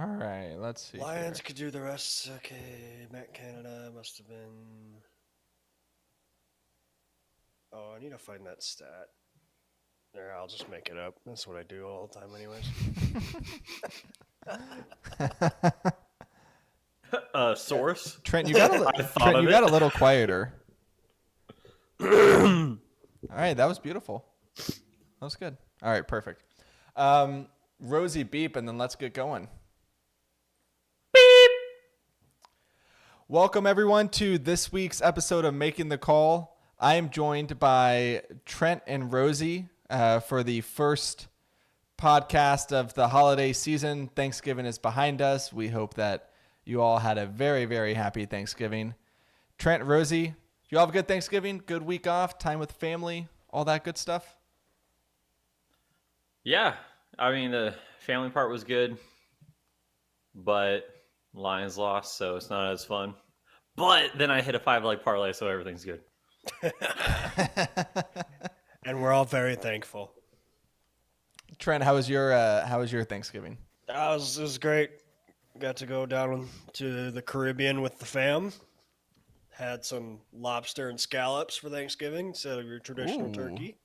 All right, let's see Lions here. could do the rest. Okay, Matt Canada must have been. Oh, I need to find that stat. There, I'll just make it up. That's what I do all the time, anyways. Yeah. Source. Trent, you got I thought Trent, of you it. got a little quieter. All right, that was beautiful. That was good. All right, perfect. Rosie, beep, and then let's get going. Beep. Welcome, everyone, to this week's episode of Making the Call. I am joined by Trent and Rosie for the first podcast of the holiday season. Thanksgiving is behind us. We hope that you all had a very, very happy Thanksgiving. Trent, Rosie, you all have a good Thanksgiving, good week off, time with family, all that good stuff? Yeah, I mean the family part was good, but Lions lost, so it's not as fun. But then I hit a 5-leg parlay, so everything's good. And we're all very thankful. Trent, how was your Thanksgiving? It was great. Got to go down to the Caribbean with the fam. Had some lobster and scallops for Thanksgiving instead of your traditional Ooh. turkey.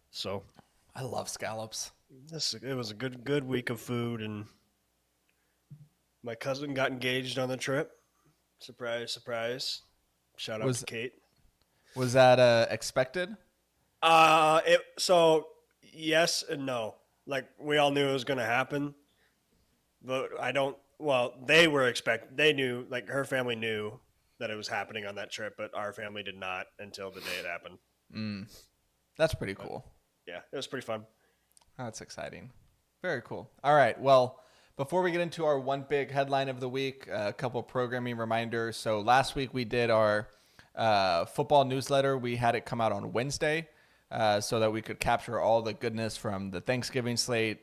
So I love scallops. it was a good week of food, and my cousin got engaged on the trip. Surprise, surprise! Shout out to Kate. Was that expected? So yes and no. Like we all knew it was going to happen, but I don't. Well, they knew. Like her family knew that it was happening on that trip, but our family did not until the day it happened. That's pretty cool. Yeah, it was pretty fun. That's exciting. Very cool. All right. Well, before we get into our one big headline of the week, a couple programming reminders. So last week we did our football newsletter. We had it come out on Wednesday so that we could capture all the goodness from the Thanksgiving slate,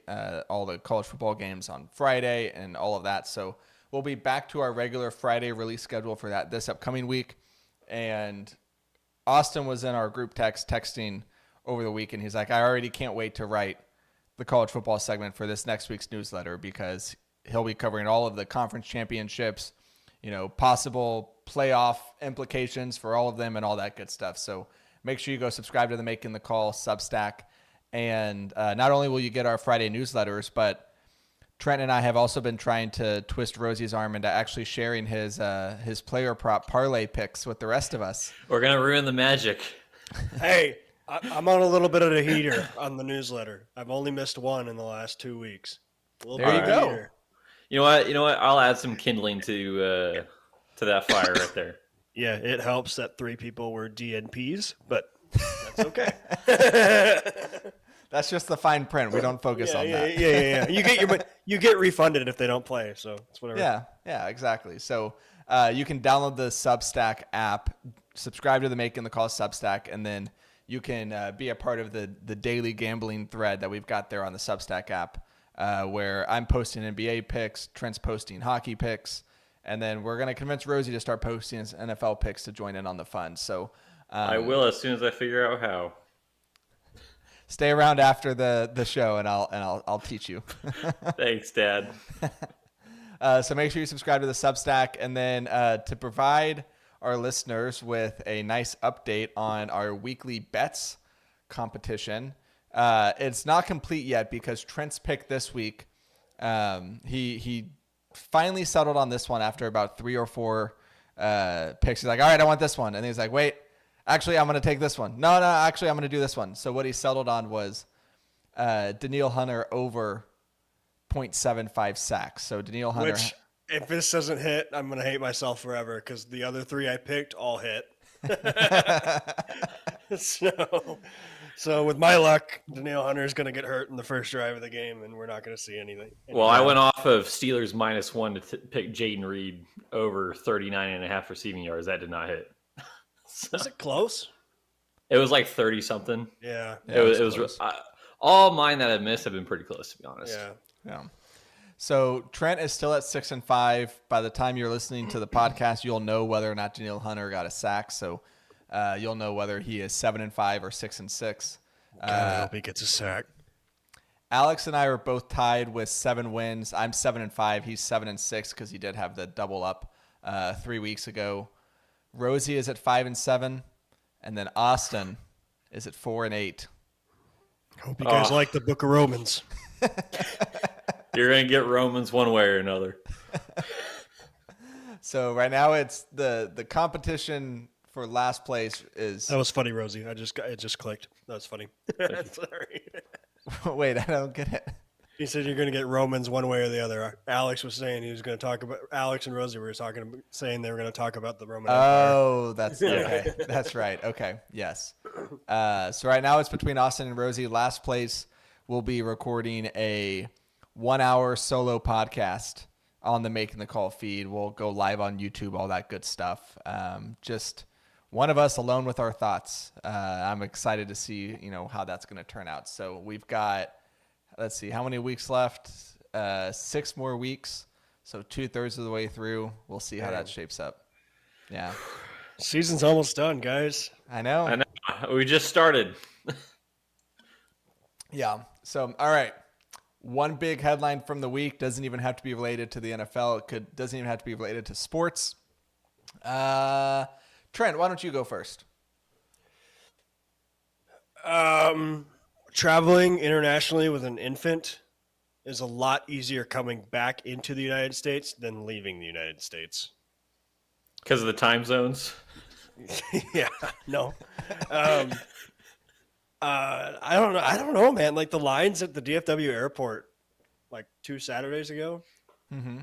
all the college football games on Friday and all of that. So we'll be back to our regular Friday release schedule for that this upcoming week. And Austin was in our group texting over the week, and he's like, I already can't wait to write the college football segment for this next week's newsletter because he'll be covering all of the conference championships, possible playoff implications for all of them and all that good stuff. So make sure you go subscribe to the Making the Call Substack. And not only will you get our Friday newsletters, but Trent and I have also been trying to twist Rosie's arm into actually sharing his player prop parlay picks with the rest of us. We're gonna ruin the magic. Hey, I'm on a little bit of a heater on the newsletter. I've only missed one in the last 2 weeks. There you go. Heater. You know what? I'll add some kindling to that fire right there. Yeah, it helps that 3 people were DNPs, but that's okay. That's just the fine print. We don't focus on that. Yeah. You get refunded if they don't play, so it's whatever. Yeah, exactly. So you can download the Substack app, subscribe to the Making the Call Substack, and then you can be a part of the daily gambling thread that we've got there on the Substack app, where I'm posting NBA picks, Trent's posting hockey picks, and then we're going to convince Rosie to start posting his NFL picks to join in on the fun. So I will as soon as I figure out how. Stay around after the show, and I'll teach you. Thanks, Dad. So make sure you subscribe to the Substack, and then to provide our listeners with a nice update on our weekly bets competition. It's not complete yet because Trent's pick this week, he finally settled on this one after about 3 or 4 picks. He's like, all right, I want this one. And he's like, wait, actually, I'm going to take this one. No, actually, I'm going to do this one. So what he settled on was Danielle Hunter over 0.75 sacks. So Danielle Hunter... Which, if this doesn't hit, I'm going to hate myself forever because the other 3 I picked all hit. So with my luck, Danielle Hunter is going to get hurt in the first drive of the game, and we're not going to see anything. Well, I went off of Steelers -1 to pick Jaden Reed over 39.5 receiving yards. That did not hit. Was it close? It was like 30-something. Yeah. It was all mine that I missed have been pretty close, to be honest. Yeah. So Trent is still at 6-5. By the time you're listening to the podcast, you'll know whether or not Danielle Hunter got a sack. So you'll know whether he is 7-5 or 6-6. God, I hope he gets a sack. Alex and I are both tied with 7 wins. I'm 7-5. He's 7-6 because he did have the double up 3 weeks ago. Rosie is at 5-7, and then Austin is at 4-8. Hope you guys like the Book of Romans. You're gonna get Romans one way or another. So right now it's the competition for last place is. That was funny, Rosie. it just clicked. That was funny. Sorry. Wait, I don't get it. He said you're going to get Romans one way or the other. Alex was saying he was going to talk about. Alex and Rosie were saying they were going to talk about the Roman Empire. Oh, that's okay. That's right. Okay, yes. So right now it's between Austin and Rosie. Last place will be recording a 1-hour solo podcast on the Making the Call feed. We'll go live on YouTube, all that good stuff. Just one of us alone with our thoughts. I'm excited to see, how that's going to turn out. So we've got, let's see, how many weeks left? 6 more weeks. So 2/3 of the way through. We'll see how that shapes up. Yeah. Season's almost done, guys. I know. We just started. Yeah. So, all right. One big headline from the week doesn't even have to be related to the NFL. Doesn't even have to be related to sports. Trent, why don't you go first? Traveling internationally with an infant is a lot easier coming back into the United States than leaving the United States. Because of the time zones? Yeah, no. I don't know, man. Like the lines at the DFW airport, like 2 Saturdays ago,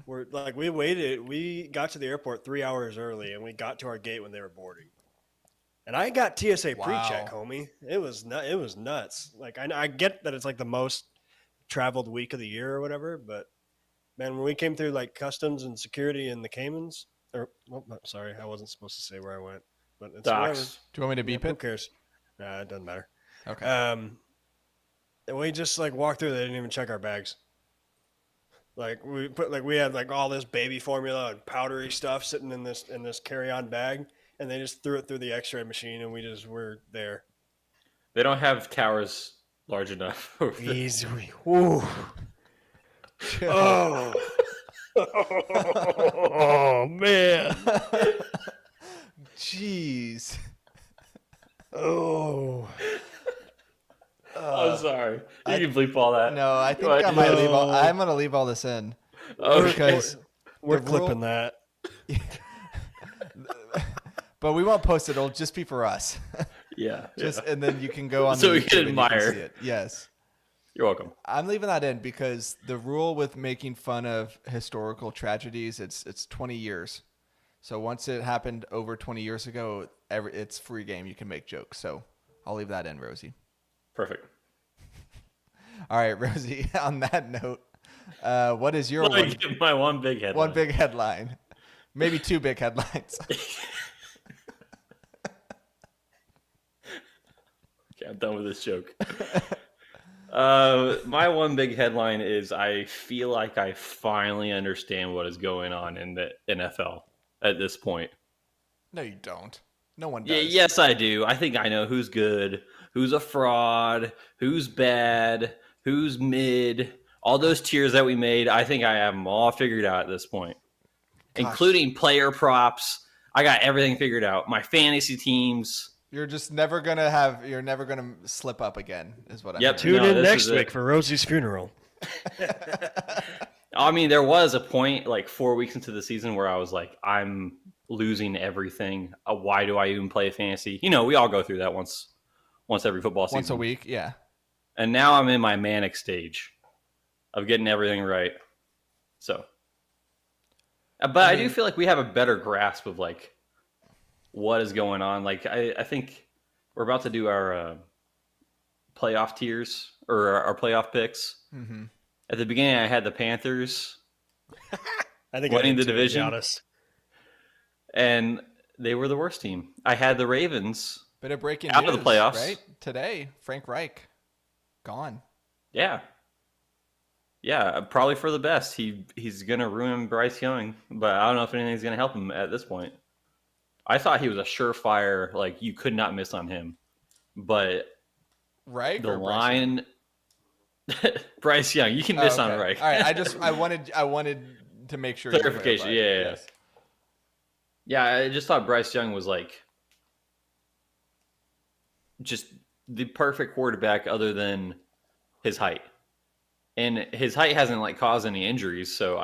were like we got to the airport 3 hours early, and we got to our gate when they were boarding. And I got TSA pre-check, homie. It was nuts. Like I get that it's like the most traveled week of the year or whatever, but man, when we came through like customs and security in the Caymans, sorry, I wasn't supposed to say where I went, but it's whatever. Docks. Do you want me to beep Who it? cares? Nah, it doesn't matter. Okay. And we just like walked through. They didn't even check our bags. Like we had like all this baby formula and powdery stuff sitting in this carry-on bag, and they just threw it through the X-ray machine, and we just were there. They don't have towers large enough. Easy. Ooh. Oh. Oh man. Jeez. Oh. I'm sorry. You can bleep all that. No, I think But- I might leave I'm going to leave all this in. Okay. Because We're the rule- clipping that. But we won't post it. It'll just be for us. Yeah. And then you can go on So the we YouTube can and you admire. see it. Yes. You're welcome. I'm leaving that in because the rule with making fun of historical tragedies, it's 20 years. So once it happened over 20 years ago, it's free game. You can make jokes. So I'll leave that in, Rosie. Perfect. All right, Rosie, on that note, what is your Let me get my one big headline. one big headline? Maybe 2 big headlines. Okay, I'm done with this joke. My one big headline is I feel like I finally understand what is going on in the NFL at this point. No, you don't. No one Yeah, does. yes, I do. I think I know who's good, who's a fraud, who's bad, who's mid. All those tiers that we made, I think I have them all figured out at this point, including player props. I got everything figured out. My fantasy teams. You're never gonna slip up again, is what I'm Yep. hearing. Tune in this next is it. week for Rosie's funeral. I mean, there was a point like 4 weeks into the season where I was like, I'm losing everything. Why do I even play fantasy? We all go through that once every football season. Once a week, yeah. And now I'm in my manic stage of getting everything right. So, but I do feel like we have a better grasp of like what is going on. Like I think we're about to do our playoff tiers or our playoff picks. Mm-hmm. At the beginning, I had the Panthers I think winning I did the too, to be division. honest. And they were the worst team. I had the Ravens. Bit of breaking Out news, of the playoffs. right? Today, Frank Reich gone. Yeah. Yeah, probably for the best. He's going to ruin Bryce Young, but I don't know if anything's going to help him at this point. I thought he was a surefire, like you could not miss on him. But Reich the or Bryson? line Bryce Young. You can miss on Okay. right. All right. I wanted to make sure. Clarification. You clarified. Yeah. Yes. Yeah, I just thought Bryce Young was like just the perfect quarterback other than his height. And his height hasn't like caused any injuries, so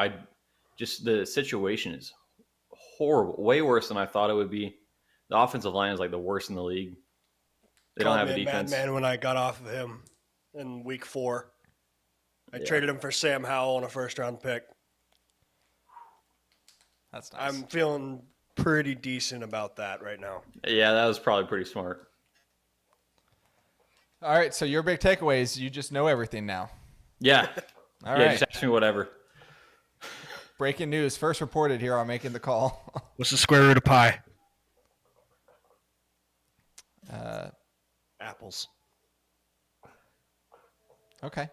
the situation is horrible. Way worse than I thought it would be. The offensive line is like the worst in the league. They don't Called have me a a defense. madman when I got off of him in week 4. I Yeah. traded him for Sam Howell on a first-round pick. That's nice. I'm feeling pretty decent about that right now. Yeah, that was probably pretty smart. All right. So your big takeaways, you just know everything now. Yeah. All Yeah, right. just ask me whatever. Breaking news. First reported here on Making the Call. What's the square root of pi? Apples. Okay.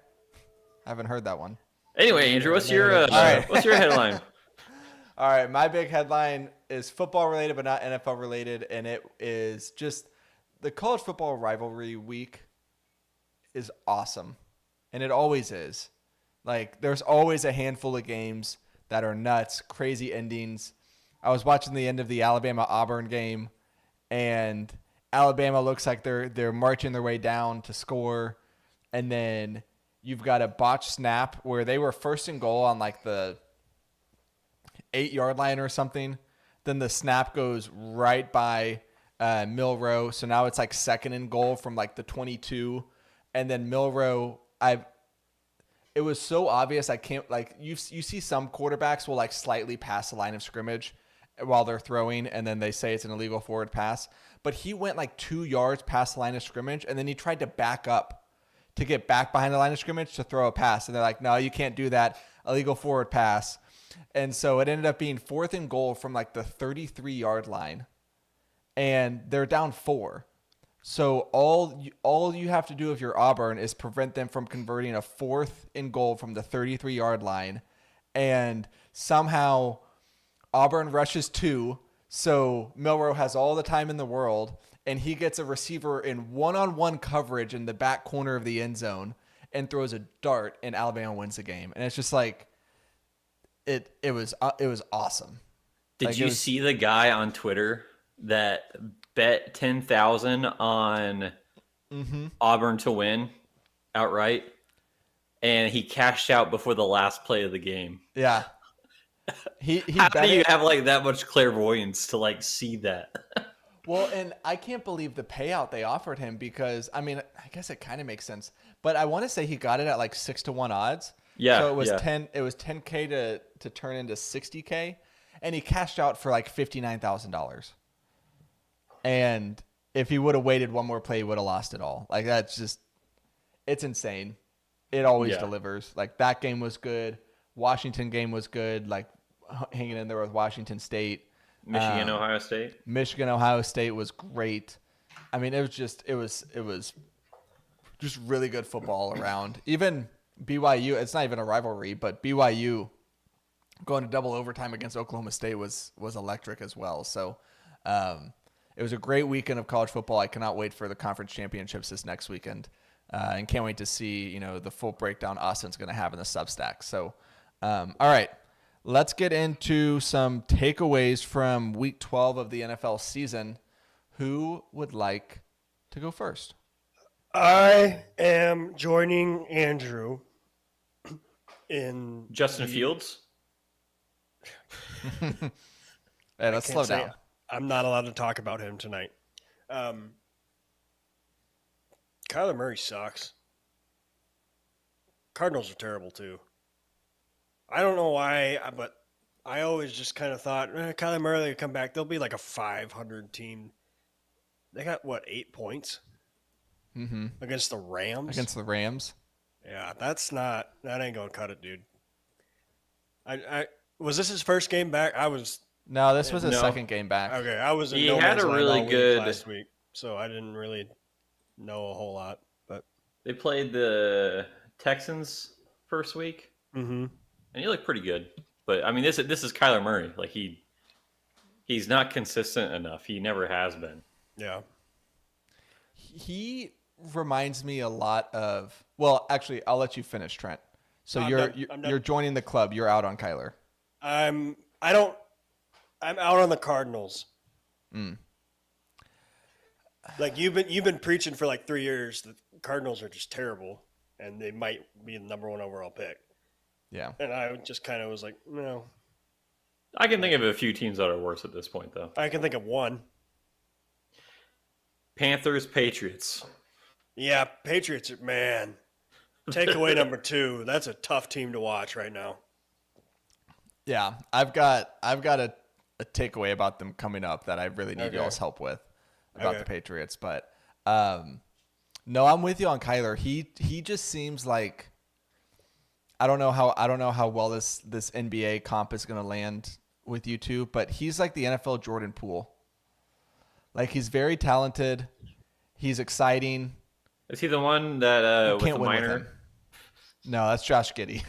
I haven't heard that one. Anyway, Andrew, what's your right. what's your headline? All right, my big headline is football related, but not NFL related, and it is just the college football rivalry week is awesome, and it always is. Like, there's always a handful of games that are nuts, crazy endings. I was watching the end of the Alabama-Auburn game, and Alabama looks like they're marching their way down to score, and then you've got a botched snap where they were first and goal on like the 8-yard line or something. Then the snap goes right by Milrow. So now it's like second and goal from like the 22. And then Milrow, it was so obvious. I can't, like, you see some quarterbacks will like slightly pass the line of scrimmage while they're throwing, and then they say it's an illegal forward pass. But he went like 2 yards past the line of scrimmage, and then he tried to back up to get back behind the line of scrimmage to throw a pass. And they're like, no, you can't do that. Illegal forward pass. And so it ended up being fourth and goal from like the 33-yard line. And they're down 4. So all you have to do if you're Auburn is prevent them from converting a fourth and goal from the 33-yard line. And somehow Auburn rushes 2. So Milrow has all the time in the world. And he gets a receiver in one-on-one coverage in the back corner of the end zone and throws a dart, and Alabama wins the game. And it's just like it was awesome. Did you see the guy on Twitter that bet 10,000 on Auburn to win outright, and he cashed out before the last play of the game? Yeah. He How do you have like that much clairvoyance to like see that? Well, and I can't believe the payout they offered him because, I mean, I guess it kind of makes sense. But I want to say he got it at like 6-1 odds. Yeah. So it was yeah. 10. It was 10K to turn into 60K, and he cashed out for like $59,000. And if he would have waited one more play, he would have lost it all. Like, that's just, it's insane. It always delivers. Like, that game was good. Washington game was good. Like, hanging in there with Washington State. Michigan, Ohio State. Michigan, Ohio State was great. I mean, it was just really good football around. Even BYU, it's not even a rivalry, but BYU going to double overtime against Oklahoma State was electric as well. So it was a great weekend of college football. I cannot wait for the conference championships this next weekend, and can't wait to see the full breakdown Austin's going to have in the Substack. So, all right. Let's get into some takeaways from Week 12 of the NFL season. Who would like to go first? I am joining Andrew in Justin Fields. Hey, let's slow down. I'm not allowed to talk about him tonight. Kyler Murray sucks. Cardinals are terrible too. I don't know why, but I always just kind of thought, Kyler Murray will come back. They'll be like a 500 team. They got, 8 points? Against the Rams? Against the Rams? Yeah, that ain't going to cut it, dude. Was this his first game back? No, this was his second game back. Okay, I was in He no had man's a land really all week good last week, so I didn't really know a whole lot. But They played the Texans first week, mm-hmm. and he looked pretty good. But I mean, this is Kyler Murray. Like he's not consistent enough. He never has been. Yeah. reminds me a lot of. Well, actually, I'll let you finish, Trent. So I'm done. I'm done. you're joining the club. You're out on Kyler. I'm out on the Cardinals. Like you've been preaching for like 3 years that Cardinals are just terrible and they might be the number 1 overall pick. Yeah. And I just kind of was like, no. I can think of a few teams that are worse at this point, though. I can think of one. Panthers, Patriots. Yeah, Patriots, man. Takeaway number 2. That's a tough team to watch right now. Yeah, I've got a takeaway about them coming up that I really need y'all's help with about the Patriots. But no, I'm with you on Kyler. He just seems like I don't know how well this NBA comp is going to land with you two, but he's like the NFL Jordan Poole. Like he's very talented. He's exciting. Is he the one that with the win with minor? him. No, that's Josh Giddey.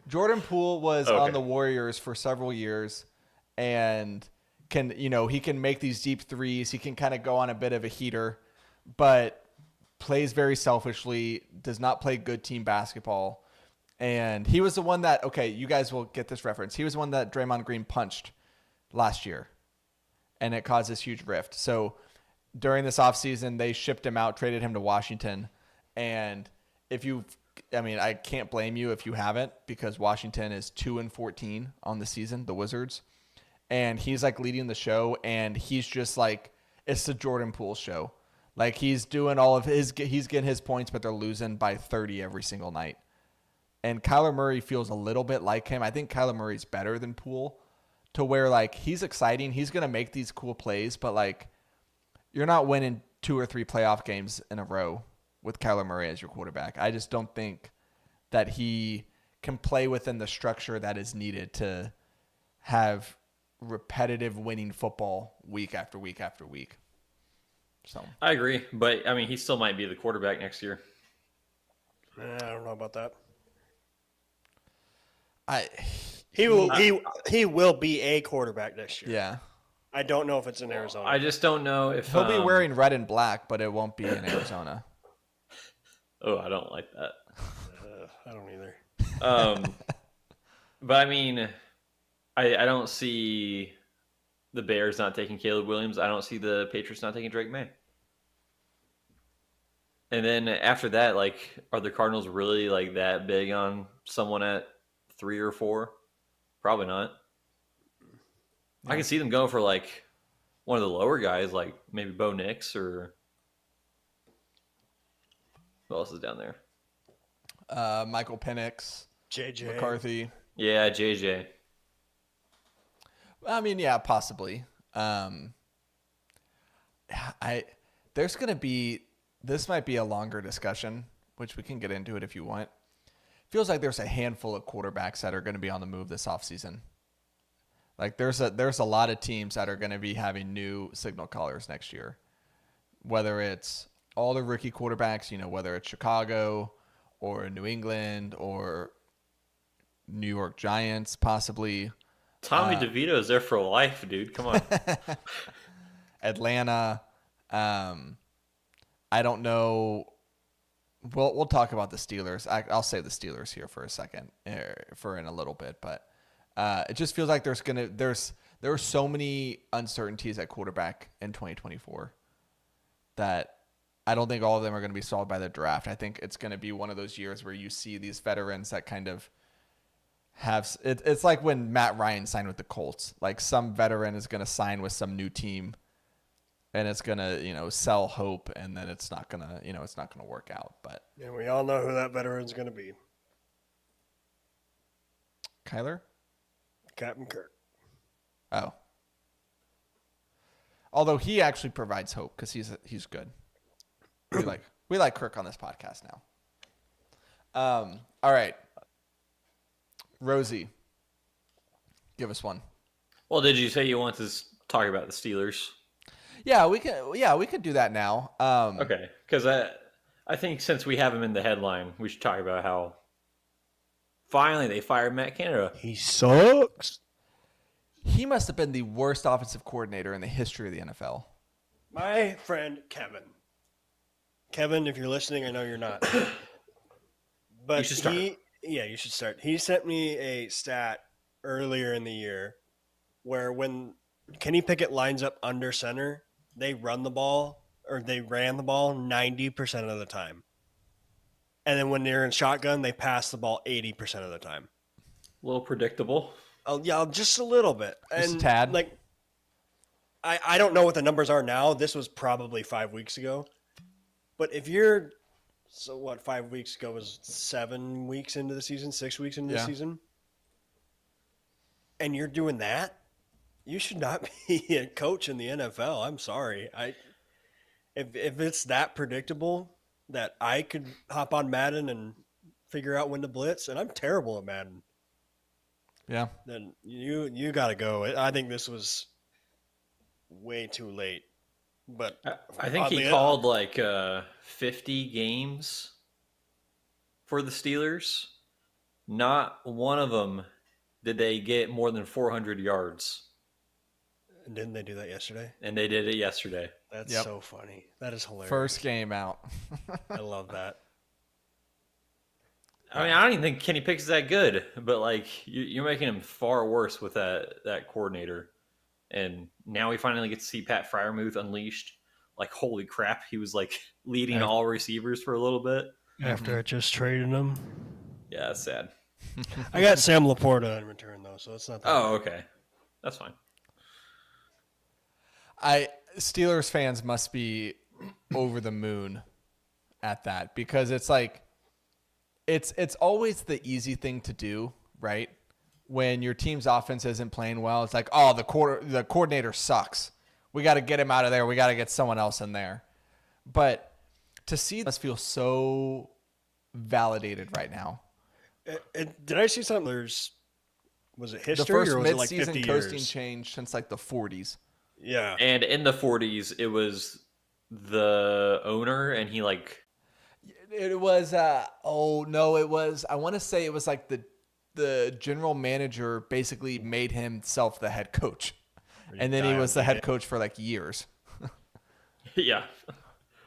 Jordan Poole was on the Warriors for several years and he can make these deep threes. He can kind of go on a bit of a heater, but plays very selfishly, does not play good team basketball. And he was the one that, you guys will get this reference. He was the one that Draymond Green punched last year, and it caused this huge rift. So during this offseason, they shipped him out, traded him to Washington. And I can't blame you if you haven't, because Washington is 2-14 on the season, the Wizards. And he's like leading the show, and he's just like, it's the Jordan Poole show. Like he's doing he's getting his points, but they're losing by 30 every single night. And Kyler Murray feels a little bit like him. I think Kyler Murray's better than Poole to where like he's exciting. He's going to make these cool plays, but like you're not winning 2 or 3 playoff games in a row with Kyler Murray as your quarterback. I just don't think that he can play within the structure that is needed to have repetitive winning football week after week after week. So I agree, but I mean, he still might be the quarterback next year. I don't know about that. He will be a quarterback next year. Yeah. I don't know if it's in Arizona. I just don't know if he'll be wearing red and black, but it won't be in Arizona. Oh, I don't like that. I don't either. But I mean, I don't see the Bears not taking Caleb Williams. I don't see the Patriots not taking Drake May. And then after that, like, are the Cardinals really like that big on someone at 3 or 4? Probably not. I can see them go for like one of the lower guys, like maybe Bo Nix or who else is down there? Michael Penix, JJ McCarthy. Yeah, JJ. I mean, yeah, possibly. This might be a longer discussion, which we can get into it if you want. Feels like there's a handful of quarterbacks that are going to be on the move this offseason. Like there's a lot of teams that are going to be having new signal callers next year, whether it's all the rookie quarterbacks, whether it's Chicago or New England or New York Giants, possibly. Tommy DeVito is there for life, dude. Come on. Atlanta. I don't know. We'll talk about the Steelers. I'll save the Steelers here for a second, for in a little bit, but it just feels like there are so many uncertainties at quarterback in 2024 that I don't think all of them are going to be solved by the draft. I think it's going to be one of those years where you see these veterans that kind of have it's like when Matt Ryan signed with the Colts. Like some veteran is going to sign with some new team, and it's going to sell hope, and then it's not going to work out. But and we all know who that veteran's going to be. Kyler? Captain Kirk. Oh. Although he actually provides hope because he's good. We like Kirk on this podcast now. All right. Rosie, give us one. Well, did you say you want to talk about the Steelers? Yeah, we could do that now. Okay, because I think since we have him in the headline, we should talk about how finally they fired Matt Canada. He sucks. He must have been the worst offensive coordinator in the history of the NFL. My friend Kevin Kevin, if you're listening, I know you're not. But You should start. you should start. He sent me a stat earlier in the year where when Kenny Pickett lines up under center, they ran the ball 90% of the time. And then when they're in shotgun, they pass the ball 80% of the time. A little predictable. Oh yeah, just a little bit. Just And a tad. like I don't know what the numbers are now. This was probably 5 weeks ago. But if you're 5 weeks ago was 7 weeks into the season, 6 weeks into the season, and you're doing that, you should not be a coach in the NFL. I'm sorry. If it's that predictable that I could hop on Madden and figure out when to blitz, and I'm terrible at Madden. Yeah. Then you got to go. I think this was way too late. But I think he called like 50 games for the Steelers. Not one of them did they get more than 400 yards. Didn't they do that yesterday? And they did it yesterday. That's so funny. That is hilarious. First game out. I love that. I mean, I don't even think Kenny Pickett's that good, but like you're making him far worse with that coordinator. And now we finally get to see Pat Freiermuth unleashed. Like, holy crap, he was like leading all receivers for a little bit. After I just traded him. Yeah, that's sad. I got Sam Laporta in return, though, so it's not that Oh, bad. okay. That's fine. Steelers fans must be over the moon at that because it's like it's always the easy thing to do, right? When your team's offense isn't playing well, it's like, oh, the coordinator sucks. We got to get him out of there. We got to get someone else in there. But to see this feel so validated right now. Did I see something? Was it history The first or was it like mid-season 50 coasting years? change since like the 40s. Yeah. And in the 40s, it was the owner, and he like It was I want to say it was like the general manager basically made himself the head coach. And then he was the head coach for like years. yeah.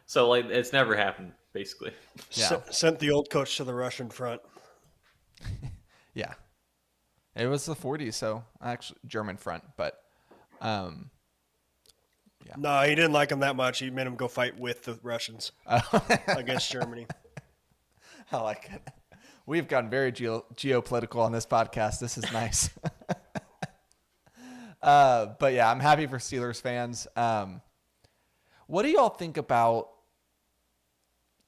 So like it's never happened basically. Yeah. Sent the old coach to the Russian front. Yeah. It was the 40s, so actually German front, but No, he didn't like him that much. He made him go fight with the Russians against Germany. I like it. We've gotten very geopolitical on this podcast. This is nice. But yeah, I'm happy for Steelers fans. What do y'all think about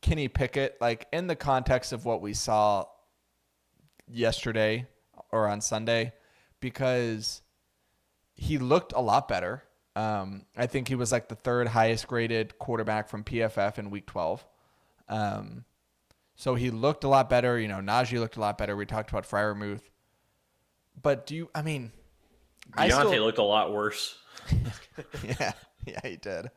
Kenny Pickett, like in the context of what we saw yesterday or on Sunday? Because he looked a lot better. I think he was like the third highest graded quarterback from PFF in week 12. So he looked a lot better. You know, Najee looked a lot better. We talked about Freiermuth. But Deontay looked a lot worse. Yeah, he did.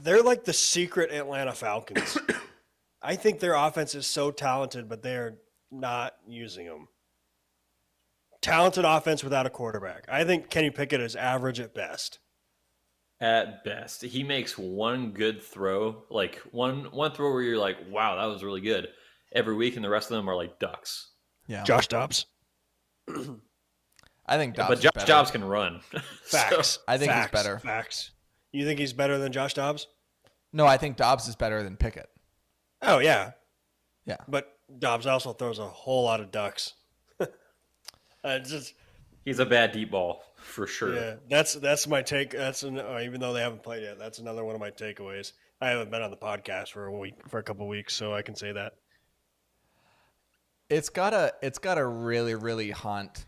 They're like the secret Atlanta Falcons. I think their offense is so talented, but they're not using them. Talented offense without a quarterback. I think Kenny Pickett is average at best. At best, he makes one good throw, like one throw where you're like, "Wow, that was really good." Every week, and the rest of them are like ducks. Yeah, Josh Dobbs. I think Dobbs. But Josh Dobbs can run. Facts. I think he's better. Facts. You think he's better than Josh Dobbs? No, I think Dobbs is better than Pickett. Oh yeah. Yeah. But Dobbs also throws a whole lot of ducks. He's a bad deep ball for sure. Yeah, that's my take. Even though they haven't played yet, that's another one of my takeaways. I haven't been on the podcast for a couple of weeks, so I can say that. It's gotta really, really haunt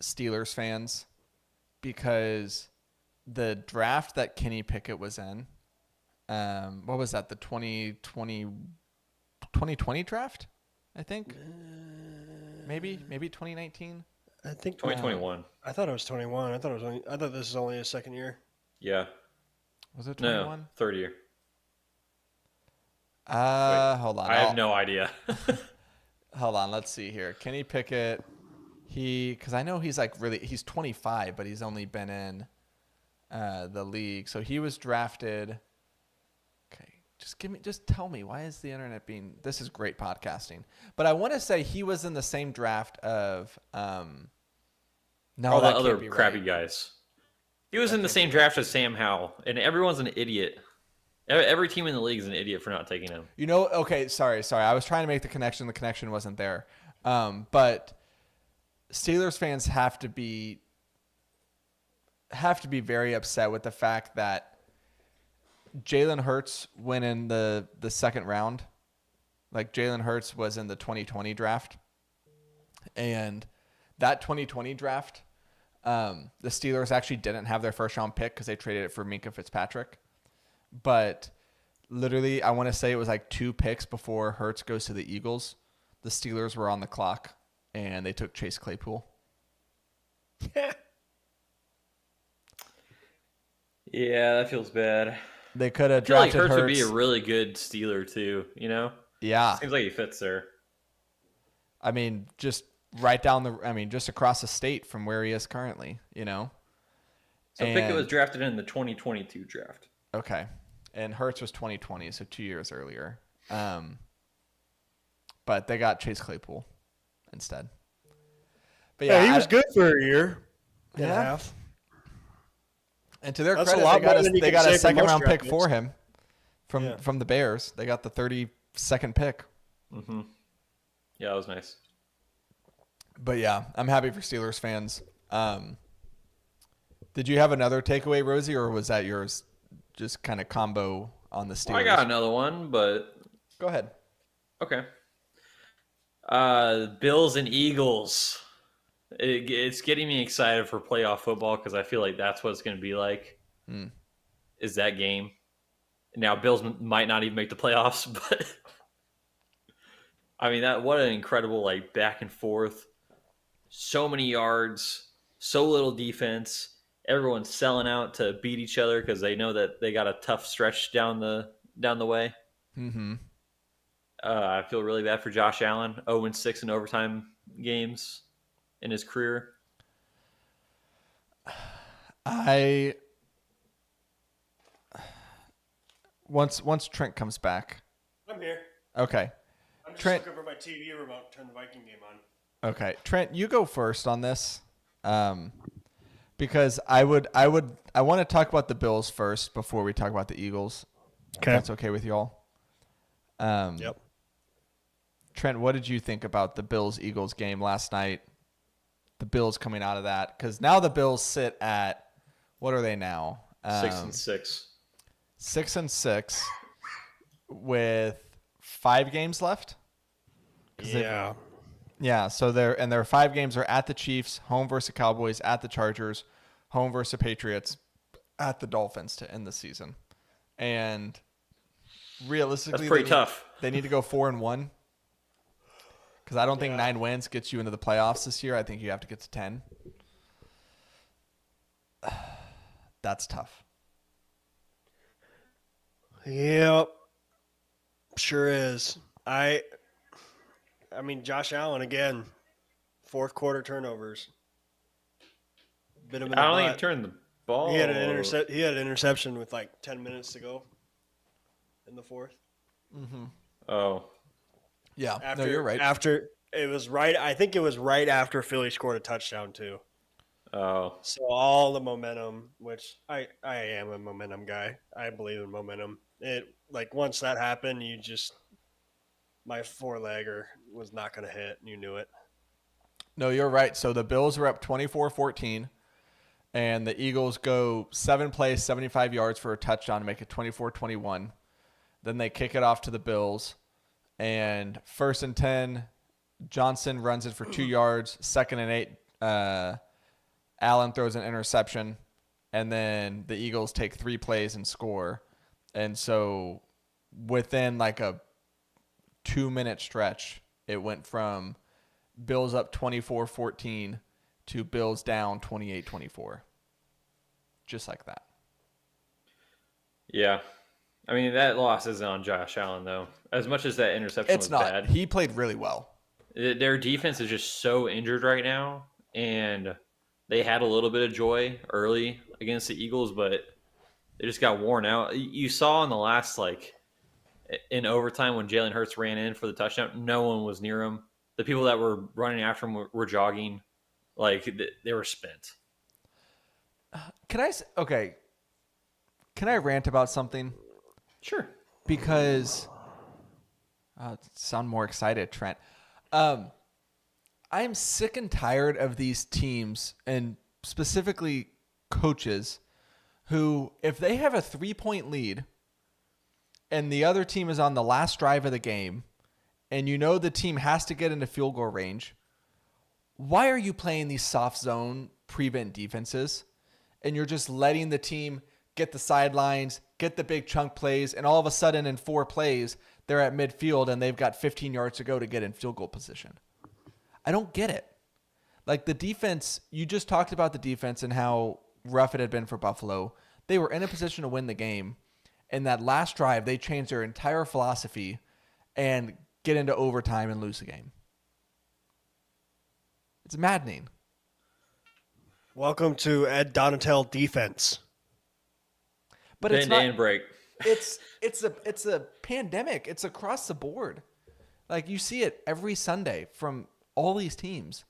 Steelers fans because the draft that Kenny Pickett was in, what was that? The 2020 draft, I think. Maybe 2019. I think 2021. I thought it was 21. I thought this is only his second year. Yeah. Was it 21? No, third year. Hold on. I have no idea. Hold on. Let's see here. Kenny Pickett. Because I know he's 25, but he's only been in. the league. So he was drafted. Okay, just tell me, why is the internet being? This is great podcasting. But I want to say he was in the same draft of no, All the that other can't be crappy right. guys. He was in the same draft as Sam Howell, and everyone's an idiot. Every team in the league is an idiot for not taking him. Okay, sorry. I was trying to make the connection. The connection wasn't there. But Steelers fans have to be very upset with the fact that Jalen Hurts went in the second round. Like, Jalen Hurts was in the 2020 draft. And that 2020 draft, the Steelers actually didn't have their first round pick because they traded it for Minkah Fitzpatrick. But literally, I want to say it was like 2 picks before Hurts goes to the Eagles. The Steelers were on the clock, and they took Chase Claypool. Yeah, that feels bad. They could have I feel like drafted Hurts would be a Hurts. really good Steeler too. Yeah, Seems like he fits there. I mean, just just across the state from where he is currently. So Pickett was drafted in the 2022 draft. Okay, and Hurts was 2020, so 2 years earlier. But they got Chase Claypool instead. But yeah, he was good for a year and a Yeah. half. And to their That's a credit, lot more than you they can got a say for second most round draft pick for picks. him from the Bears. They got the 32nd pick. Mm-hmm. Yeah, that was nice. But yeah, I'm happy for Steelers fans. Did you have another takeaway, Rosie, or was that yours? Just kind of combo on the Steelers. Well, I got another one, but Go ahead. okay. Bills and Eagles. It's getting me excited for playoff football because I feel like that's what it's going to be like. Is that game? Now, Bills might not even make the playoffs, but I mean, what an incredible back and forth. So many yards, so little defense. Everyone's selling out to beat each other because they know that they got a tough stretch down the way. Mm-hmm. I feel really bad for Josh Allen. 0-6 in overtime games in his career. Once Trent comes back. I'm here. Okay. I'm just Trent- looking for my TV remote to turn the Viking game on. Okay. Trent, you go first on this. Because I want to talk about the Bills first before we talk about the Eagles. Okay. If that's okay with y'all. Yep. Trent, what did you think about the Bills-Eagles game last night? The Bills coming out of that, because now the Bills sit at, what are they now? 6-6. 6-6 with 5 games left. Yeah. Yeah, so their 5 games are at the Chiefs, home versus the Cowboys, at the Chargers, home versus the Patriots, at the Dolphins to end the season. And realistically, That's pretty tough. They need to go 4-1. Because I don't think 9 wins gets you into the playoffs this year. I think you have to get to 10. That's tough. Yep. Sure is. I mean, Josh Allen again. 4th quarter turnovers. Bit him in the I don't think butt. he turned the ball. He had an interception with 10 minutes to go in the 4th. Oh. Yeah, no, you're right. After it was right, I think it was right after Philly scored a touchdown too. Oh. So all the momentum, which I am a momentum guy. I believe in momentum. It once that happened, my forelegger was not going to hit. You knew it. No, you're right. So the Bills are up 24-14, and the Eagles go 7 plays, 75 yards for a touchdown to make it 24-21. Then they kick it off to the Bills, and 1st and 10, Johnson runs it for 2 yards. 2nd and 8, Allen throws an interception, and then the Eagles take 3 plays and score. And so within a 2-minute stretch, it went from Bills up 24-14 to Bills down 28-24. Just like that. Yeah. I mean, that loss isn't on Josh Allen, though. As much as that interception was bad. He played really well. Their defense is just so injured right now, and they had a little bit of joy early against the Eagles, but they just got worn out. You saw in the last, in overtime when Jalen Hurts ran in for the touchdown, no one was near him. The people that were running after him were jogging. They were spent. Okay. Can I rant about something? Sure. Because sound more excited, Trent. I'm sick and tired of these teams and specifically coaches who, if they have a 3-point lead and the other team is on the last drive of the game and you know the team has to get into field goal range, why are you playing these soft zone prevent defenses and you're just letting the team get the sidelines, get the big chunk plays, and all of a sudden in 4 plays, they're at midfield and they've got 15 yards to go to get in field goal position? I don't get it. Like the defense, you just talked about the defense and how rough it had been for Buffalo. They were in a position to win the game. In that last drive, they changed their entire philosophy and get into overtime and lose the game. It's maddening. Welcome to Ed Donatel defense. But it's not, and break. It's a pandemic. It's across the board. Like you see it every Sunday from all these teams.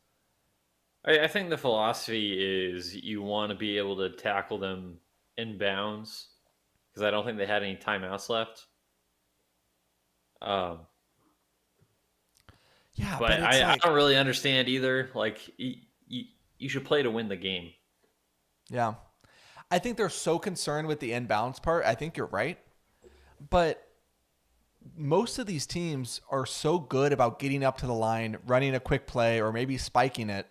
I think the philosophy is you want to be able to tackle them in bounds because I don't think they had any timeouts left. Yeah, but I don't really understand either. Like you should play to win the game. Yeah. I think they're so concerned with the inbounds part. I think you're right. But most of these teams are so good about getting up to the line, running a quick play, or maybe spiking it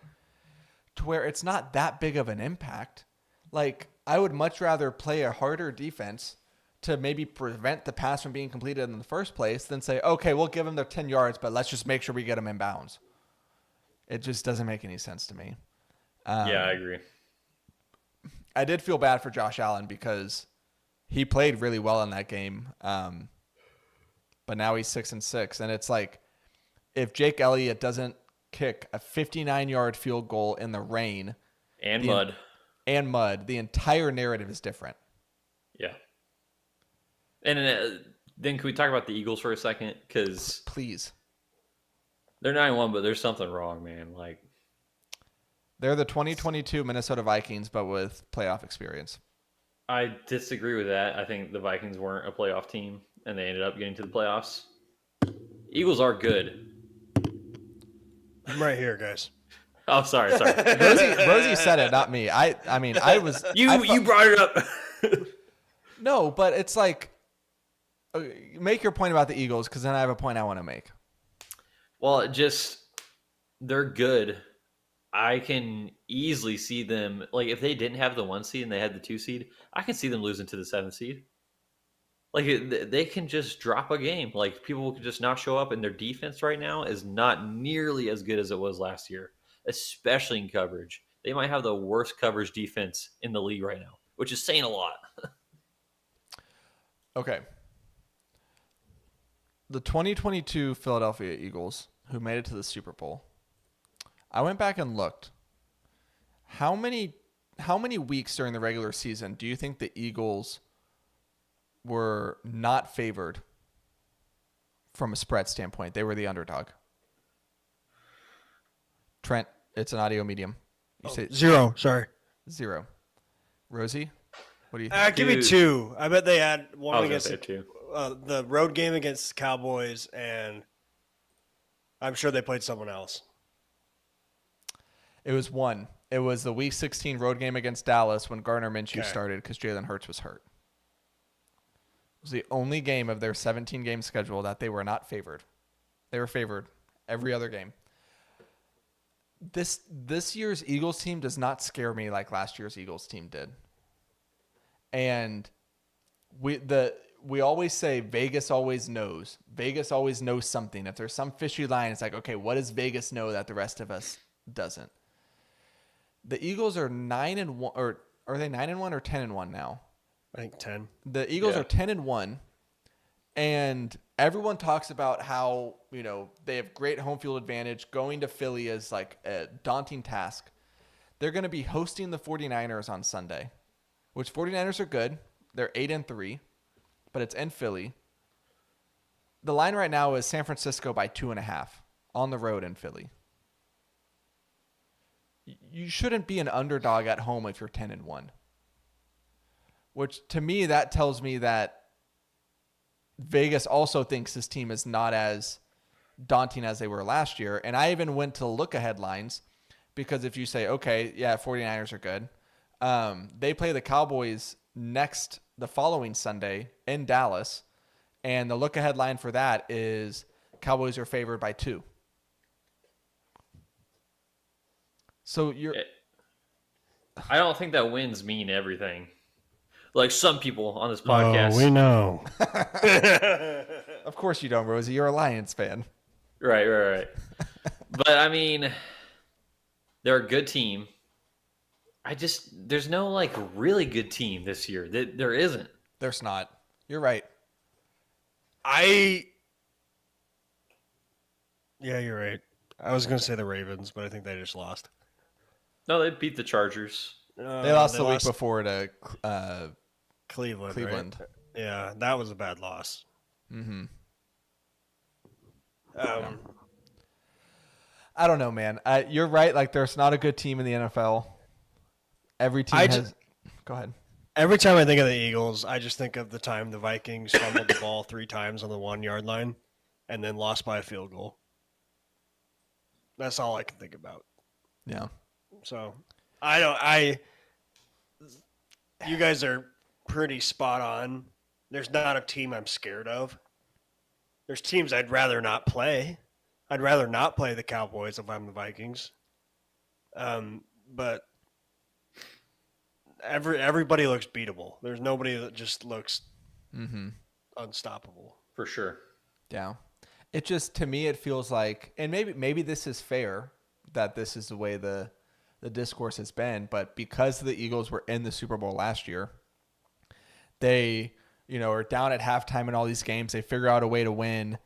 to where it's not that big of an impact. Like, I would much rather play a harder defense to maybe prevent the pass from being completed in the first place than say, okay, we'll give them their 10 yards, but let's just make sure we get them in bounds. It just doesn't make any sense to me. Yeah, I agree. I did feel bad for Josh Allen because he played really well in that game. But now he's 6-6. And it's like, if Jake Elliott doesn't kick a 59-yard field goal in the rain and mud, the entire narrative is different. Yeah. And then can we talk about the Eagles for a second? Because please, they're 9-1, but there's something wrong, man. Like, they're the 2022 Minnesota Vikings, but with playoff experience. I disagree with that. I think the Vikings weren't a playoff team, and they ended up getting to the playoffs. Eagles are good. I'm right here, guys. Oh, sorry. Rosie said it, not me. I mean, I was... You brought it up. No, but it's like, make your point about the Eagles, because then I have a point I want to make. Well, they're good. I can easily see them, like, if they didn't have the 1 seed and they had the 2 seed, I can see them losing to the 7 seed. Like, they can just drop a game. Like, people can just not show up, and their defense right now is not nearly as good as it was last year, especially in coverage. They might have the worst coverage defense in the league right now, which is saying a lot. Okay. The 2022 Philadelphia Eagles, who made it to the Super Bowl, I went back and looked. How many weeks during the regular season do you think the Eagles were not favored from a spread standpoint? They were the underdog. Trent, it's an audio medium. You say 0. Sorry. 0. Rosie, what do you think? Give me 2. I bet they had one against the the road game against the Cowboys, and I'm sure they played someone else. It was 1. It was the Week 16 road game against Dallas when Gardner Minshew started because Jalen Hurts was hurt. It was the only game of their 17-game schedule that they were not favored. They were favored every other game. This year's Eagles team does not scare me like last year's Eagles team did. And we always say Vegas always knows. Vegas always knows something. If there's some fishy line, it's like, okay, what does Vegas know that the rest of us doesn't? The Eagles are 9-1, or are they 9-1 or 10-1 now? I think 10. The Eagles are 10-1, and everyone talks about how, they have great home field advantage. Going to Philly is like a daunting task. They're going to be hosting the 49ers on Sunday. which 49ers are good. They're 8-3, but it's in Philly. The line right now is San Francisco by 2.5 on the road in Philly. You shouldn't be an underdog at home if you're 10-1. Which to me, that tells me that Vegas also thinks this team is not as daunting as they were last year. And I even went to look ahead lines because if you say, okay, yeah, 49ers are good. They play the Cowboys the following Sunday in Dallas. And the look ahead line for that is Cowboys are favored by 2. So I don't think that wins mean everything. Like some people on this podcast. Oh, we know. Of course you don't, Rosie. You're a Lions fan. Right. But I mean, they're a good team. There's no like really good team this year. There isn't. There's not. You're right. Yeah, you're right. I was going to say the Ravens, but I think they just lost. No, they beat the Chargers. They lost the week before to Cleveland. Cleveland. Right? Yeah, that was a bad loss. Mm-hmm. I don't know, man. You're right. Like, there's not a good team in the NFL. Every team has. Go ahead. Every time I think of the Eagles, I just think of the time the Vikings fumbled the ball 3 times on the 1-yard line and then lost by a field goal. That's all I can think about. Yeah. So, you guys are pretty spot on. There's not a team I'm scared of. There's teams I'd rather not play. I'd rather not play the Cowboys if I'm the Vikings. But everybody looks beatable. There's nobody that just looks unstoppable. For sure. Yeah. It just, to me, it feels like, and maybe this is fair that this is the way the discourse has been, but because the Eagles were in the Super Bowl last year, they, are down at halftime in all these games. They figure out a way to win.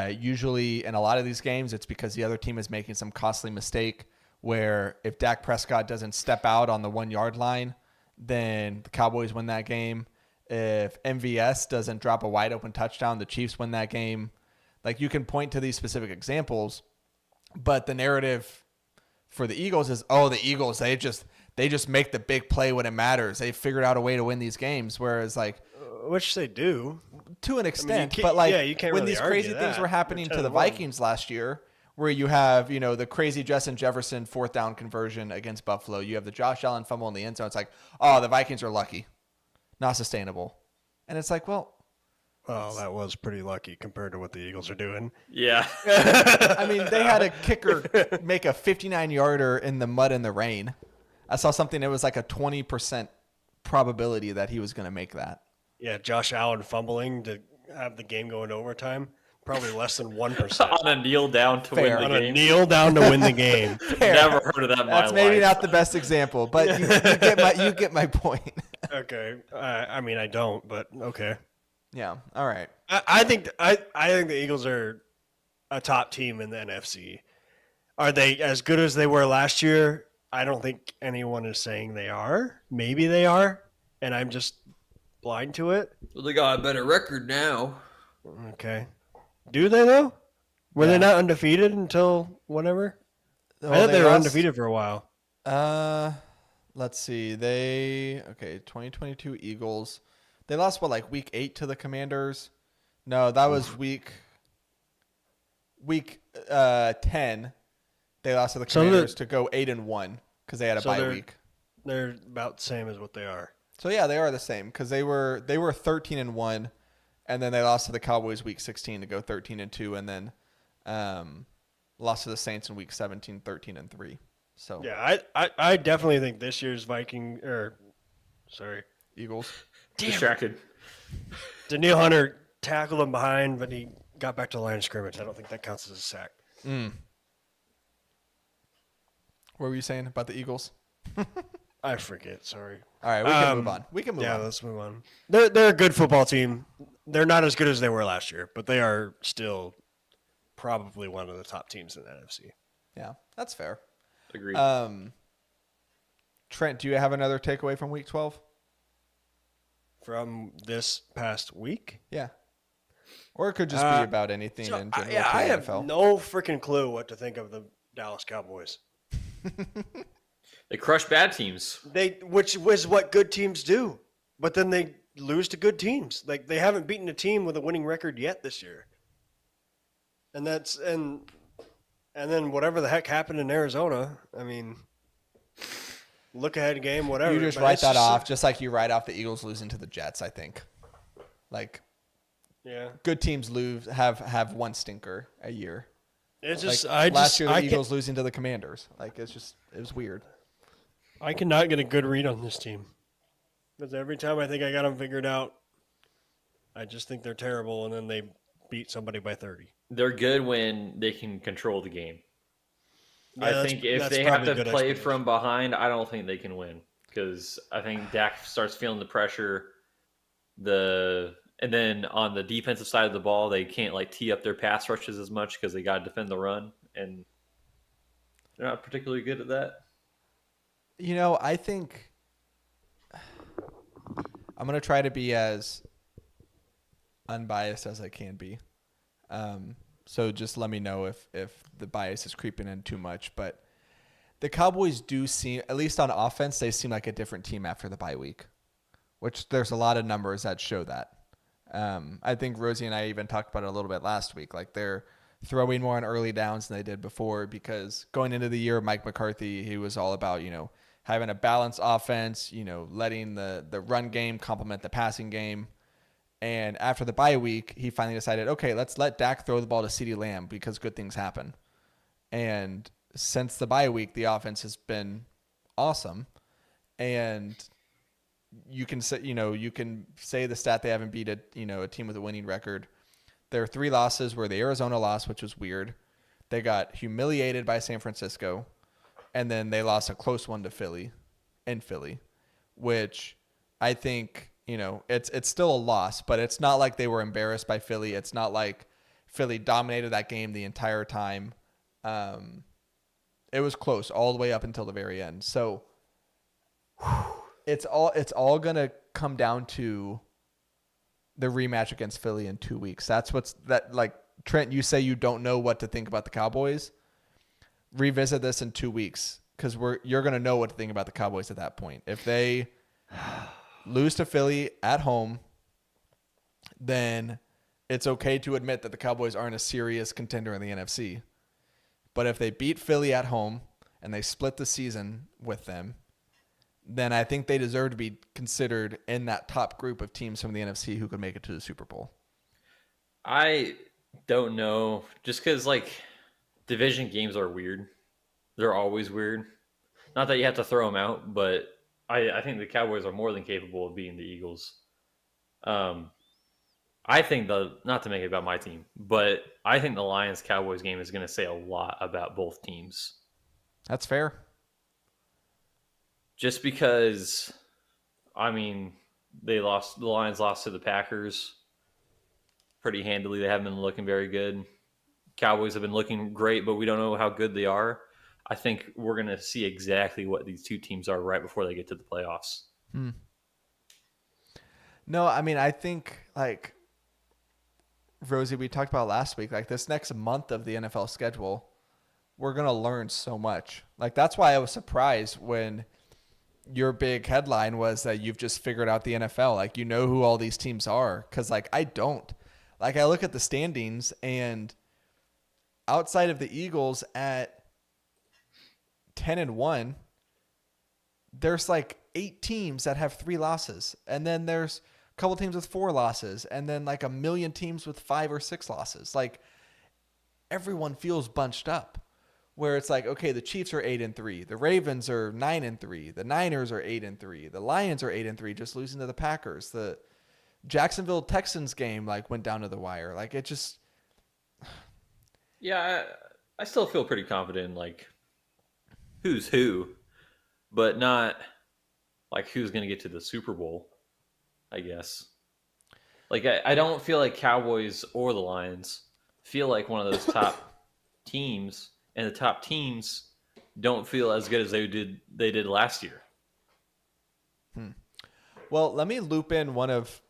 Usually in a lot of these games, it's because the other team is making some costly mistake where if Dak Prescott doesn't step out on the 1-yard line, then the Cowboys win that game. If MVS doesn't drop a wide open touchdown, the Chiefs win that game. Like, you can point to these specific examples, but the narrative for the Eagles is, the Eagles, they just make the big play when it matters. They figured out a way to win these games. Whereas, like, which they do to an extent, you but like you can't when really these crazy argue things that. were happening to the Vikings last year, where you have, the crazy Justin Jefferson 4th down conversion against Buffalo, you have the Josh Allen fumble in the end zone. It's like, the Vikings are lucky, not sustainable, and it's like, well, that was pretty lucky compared to what the Eagles are doing. Yeah. I mean, they had a kicker make a 59-yarder in the mud and the rain. I saw something that was like a 20% probability that he was going to make that. Yeah, Josh Allen fumbling to have the game go into overtime, probably less than 1%. On a kneel down to Fair. win the On a game. kneel down to win the game. Never heard of that in my life. That's maybe not the best example, but you get my point. Okay. I mean, I don't, but okay. Yeah. All right. I think the Eagles are a top team in the NFC. Are they as good as they were last year? I don't think anyone is saying they are. Maybe they are, and I'm just blind to it. Well, they got a better record now. Okay. Do they, though? Were they not undefeated until whatever? Well, I thought they were lost- undefeated for a while. Let's see. 2022 Eagles. They lost week 8 to the Commanders? No, that was week 10. They lost to the Commanders to go 8-1 because they had a bye week. They're about the same as what they are. So yeah, they are the same because they were 13-1, and then they lost to the Cowboys week 16 to go 13-2, and then lost to the Saints in week 17, 13-3. So yeah, I definitely think this year's Eagles. Distracted. Daniil Hunter tackled him behind, but he got back to the line of scrimmage. I don't think that counts as a sack. What were you saying about the Eagles? I forget. Sorry. All right, we can move on. Yeah, let's move on. They're a good football team. They're not as good as they were last year, but they are still probably one of the top teams in the NFC. Yeah, that's fair. Agreed. Trent, do you have another takeaway from week 12? From this past week? Yeah. Or it could just be about anything So, in general yeah, to I the have NFL. no freaking clue what to think of the Dallas Cowboys. They crush bad teams. Which was what good teams do, but then they lose to good teams. Like they haven't beaten a team with a winning record yet this year, and then whatever the heck happened in Arizona. I mean, look ahead game, whatever. You just but write it's that off, just like you write off the Eagles losing to the Jets, I think. Like, yeah, good teams have one stinker a year. it's just Like, last year the Eagles losing to the Commanders. Like, it was weird. I cannot get a good read on this team because every time I think I got them figured out, I just think they're terrible, and then they beat somebody by 30. They're good when they can control the game. Yeah, I think if that's they have probably a to good play explanation. from behind, I don't think they can win because I think Dak starts feeling the pressure. And then on the defensive side of the ball, they can't like tee up their pass rushes as much because they got to defend the run, and they're not particularly good at that. You know, I think I'm going to try to be as unbiased as I can be. So just let me know if the bias is creeping in too much. But the Cowboys do seem, at least on offense, they seem like a different team after the bye week, which there's a lot of numbers that show that. I think Rosie and I even talked about it a little bit last week. Like they're throwing more on early downs than they did before because going into the year, Mike McCarthy, he was all about, having a balanced offense, letting the run game complement the passing game. And after the bye week, he finally decided, okay, let's let Dak throw the ball to CeeDee Lamb because good things happen. And since the bye week, the offense has been awesome. And you can say, the stat they haven't beat a team with a winning record. Their 3 losses were the Arizona loss, which was weird. They got humiliated by San Francisco, and then they lost a close one to Philly, which I think, it's still a loss, but it's not like they were embarrassed by Philly. It's not like Philly dominated that game the entire time. It was close all the way up until the very end. So it's all gonna come down to the rematch against Philly in 2 weeks. That's like Trent, you say you don't know what to think about the Cowboys. Revisit this in 2 weeks because you're gonna know what to think about the Cowboys at that point. If they lose to Philly at home, then it's okay to admit that the Cowboys aren't a serious contender in the NFC. But if they beat Philly at home and they split the season with them, then I think they deserve to be considered in that top group of teams from the NFC who could make it to the Super Bowl. I don't know. Just because, division games are weird. They're always weird. Not that you have to throw them out, but I think the Cowboys are more than capable of beating the Eagles. I think not to make it about my team, but I think the Lions-Cowboys game is going to say a lot about both teams. That's fair. Just because, the Lions lost to the Packers pretty handily. They haven't been looking very good. Cowboys have been looking great, but we don't know how good they are. I think we're going to see exactly what these two teams are right before they get to the playoffs. No, I think, Rosie, we talked about last week, this next month of the NFL schedule, we're going to learn so much. That's why I was surprised when your big headline was that you've just figured out the NFL. You know who all these teams are. Because, I don't. I look at the standings, and outside of the Eagles at 10-1, there's 8 teams that have 3 losses. And then there's a couple teams with 4 losses. And then a million teams with 5 or 6 losses. Everyone feels bunched up. Where it's okay, the Chiefs are 8-3, the Ravens are 9-3, the Niners are 8-3, the Lions are 8-3, just losing to the Packers. The Jacksonville Texans game went down to the wire. It just. Yeah, I still feel pretty confident in who's who, but not who's going to get to the Super Bowl, I guess. I don't feel like Cowboys or the Lions feel like one of those top teams. And the top teams don't feel as good as they did last year. Well, let me loop in one of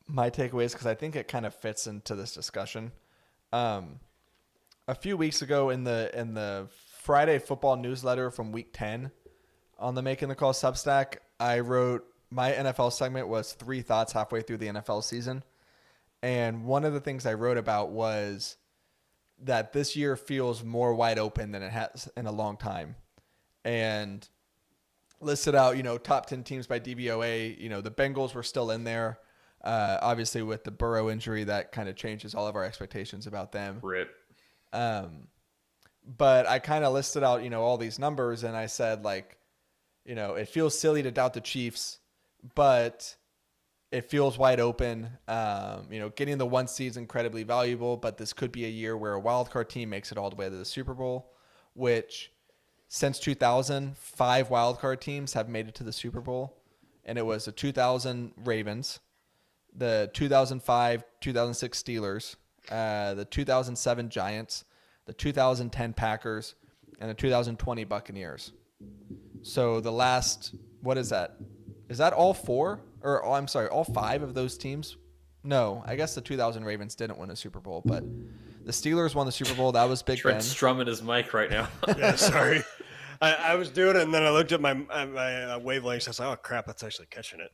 my takeaways because I think it kind of fits into this discussion. A few weeks ago in the Friday football newsletter from Week 10 on the Making the Call Substack, I wrote my NFL segment was 3 thoughts halfway through the NFL season. And one of the things I wrote about was that this year feels more wide open than it has in a long time. And listed out, top 10 teams by DVOA. The Bengals were still in there. Obviously, with the Burrow injury, that kind of changes all of our expectations about them. Rip. But I kind of listed out, all these numbers, and I said, it feels silly to doubt the Chiefs, but it feels wide open. Getting the 1 seed is incredibly valuable, but this could be a year where a wild card team makes it all the way to the Super Bowl, which since 2000, 5 wild card teams have made it to the Super Bowl, and it was the 2000 Ravens, the 2005, 2006 Steelers, the 2007 Giants, the 2010 Packers, and the 2020 Buccaneers. So the last, what is that? Is that all 4? Or, I'm sorry, all 5 of those teams? No, I guess the 2000 Ravens didn't win a Super Bowl, but the Steelers won the Super Bowl. That was Big Ben. Trent's strumming his mic right now. Yeah, sorry. I was doing it, and then I looked at my wavelengths. I was like, oh, crap, that's actually catching it.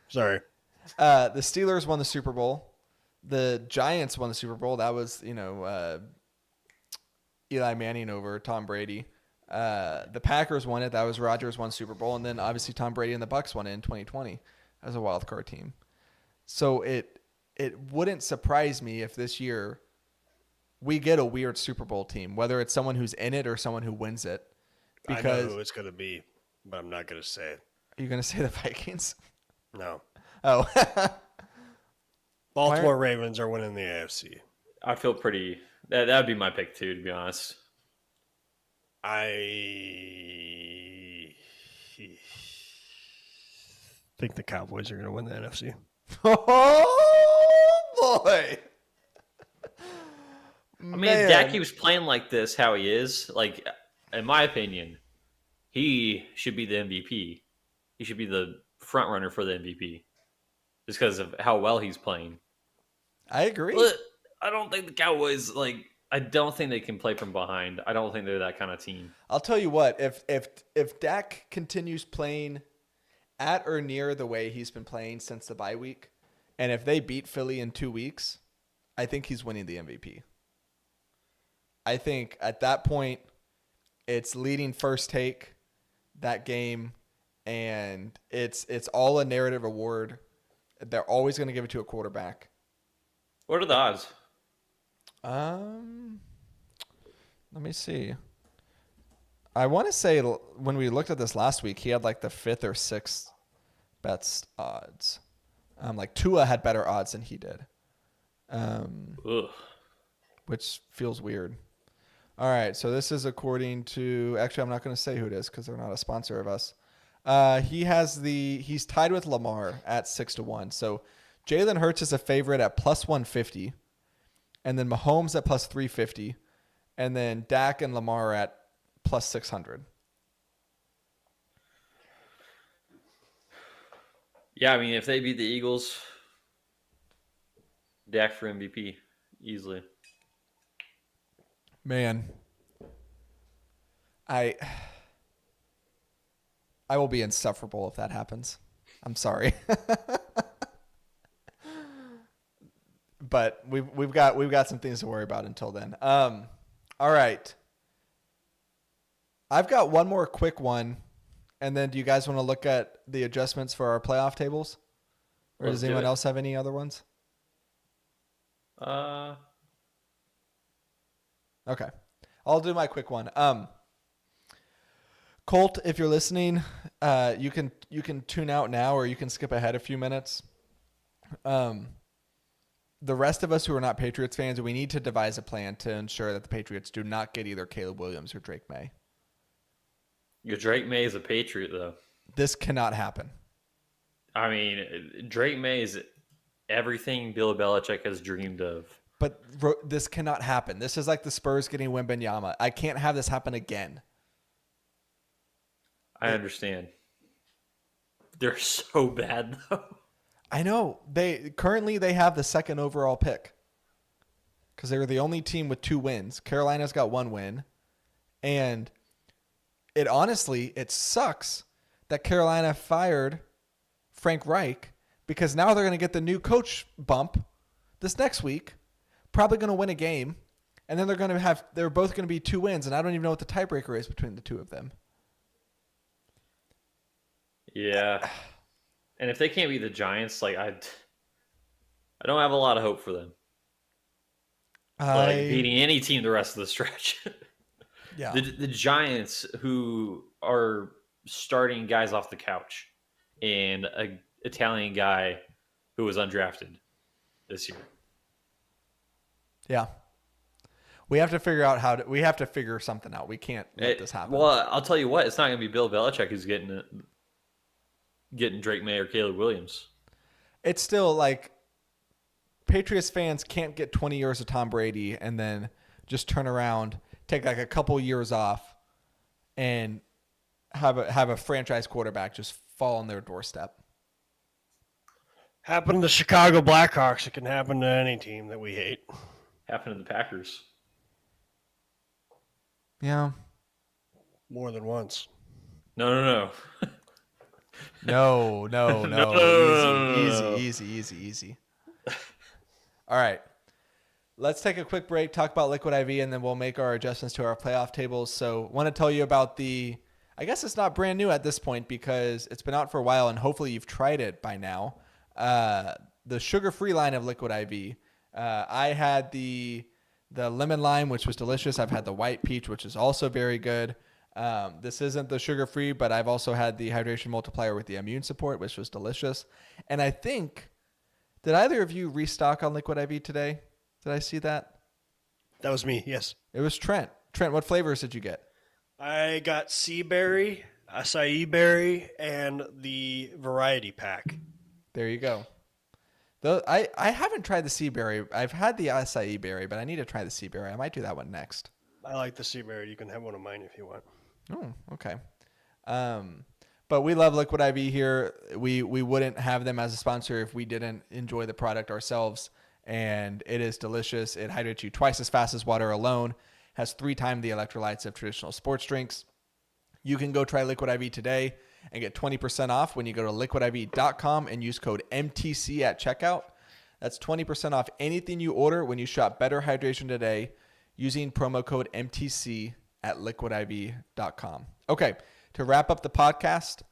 Sorry. The Steelers won the Super Bowl. The Giants won the Super Bowl. That was, Eli Manning over Tom Brady. The Packers won it. That was Rodgers won Super Bowl. And then obviously Tom Brady and the Bucs won it in 2020 as a wild card team. So it wouldn't surprise me if this year we get a weird Super Bowl team, whether it's someone who's in it or someone who wins it. Because I know who it's going to be, but I'm not going to say it. Are you going to say the Vikings? No. Oh. Baltimore Ravens are winning the AFC. I feel pretty. That would be my pick too, to be honest. I think the Cowboys are going to win the NFC. Oh boy! I mean, if Dak keeps playing like this, how he is, in my opinion, he should be the MVP. He should be the front runner for the MVP, just because of how well he's playing. I agree. But I don't think the Cowboys I don't think they can play from behind. I don't think they're that kind of team. I'll tell you what, if Dak continues playing at or near the way he's been playing since the bye week, and if they beat Philly in 2 weeks, I think he's winning the MVP. I think at that point, it's leading first take that game, and it's all a narrative award. They're always going to give it to a quarterback. What are the odds? Let me see. I want to say when we looked at this last week, he had the 5th or 6th best odds. Tua had better odds than he did. Which feels weird. All right, so this is according to. Actually, I'm not going to say who it is because they're not a sponsor of us. He's tied with Lamar at 6-1. So Jalen Hurts is a favorite at plus 150, and then Mahomes at plus 350, and then Dak and Lamar at plus 600. Yeah, I mean, if they beat the Eagles, Dak for MVP easily. Man, I will be insufferable if that happens. I'm sorry. But we've got some things to worry about until then. All right. I've got one more quick one, and then do you guys want to look at the adjustments for our playoff tables? Or does anyone else have any other ones? Okay. I'll do my quick one. Colt, if you're listening, you can tune out now or you can skip ahead a few minutes. The rest of us who are not Patriots fans, we need to devise a plan to ensure that the Patriots do not get either Caleb Williams or Drake May. Your Drake May is a Patriot, though. This cannot happen. I mean, Drake May is everything Bill Belichick has dreamed of. But this cannot happen. This is like the Spurs getting Wembanyama. I can't have this happen again. I understand. They're so bad though. I know. They have the second overall pick because they were the only team with 2 wins. Carolina's got 1 win, and it sucks that Carolina fired Frank Reich because now they're going to get the new coach bump this next week, probably going to win a game, and then they're both going to be 2 wins, and I don't even know what the tiebreaker is between the 2 of them. Yeah. And if they can't beat the Giants, like I don't have a lot of hope for them. Like beating any team the rest of the stretch. Yeah. The Giants, who are starting guys off the couch, and an Italian guy who was undrafted this year. Yeah. We have to figure out we have to figure something out. We can't let this happen. Well, I'll tell you what, it's not going to be Bill Belichick who's getting Drake May or Caleb Williams. It's still like Patriots fans can't get 20 years of Tom Brady and then just turn around, take like a couple years off, and have a franchise quarterback just fall on their doorstep. Happened to the Chicago Blackhawks. It can happen to any team that we hate. Happened to the Packers. Yeah. More than once. No. No. No. Easy. All right. Let's take a quick break, talk about Liquid IV, and then we'll make our adjustments to our playoff tables. So want to tell you about I guess it's not brand new at this point because it's been out for a while, and hopefully you've tried it by now. The sugar-free line of Liquid IV. I had the lemon lime, which was delicious. I've had the white peach, which is also very good. This isn't the sugar-free, but I've also had the hydration multiplier with the immune support, which was delicious. And I think, did either of you restock on Liquid IV today? Did I see that? That was me, yes. It was Trent. Trent, what flavors did you get? I got sea berry, acai berry, and the variety pack. There you go. I haven't tried the sea berry. I've had the acai berry, but I need to try the sea berry. I might do that one next. I like the sea berry. You can have one of mine if you want. Oh, okay. But we love Liquid IV here. We wouldn't have them as a sponsor if we didn't enjoy the product ourselves. And it is delicious. It hydrates you twice as fast as water alone. Has 3 times the electrolytes of traditional sports drinks. You can go try Liquid IV today and get 20% off when you go to liquidiv.com and use code MTC at checkout. That's 20% off anything you order when you shop Better Hydration today using promo code MTC at liquidiv.com. Okay, to wrap up the podcast,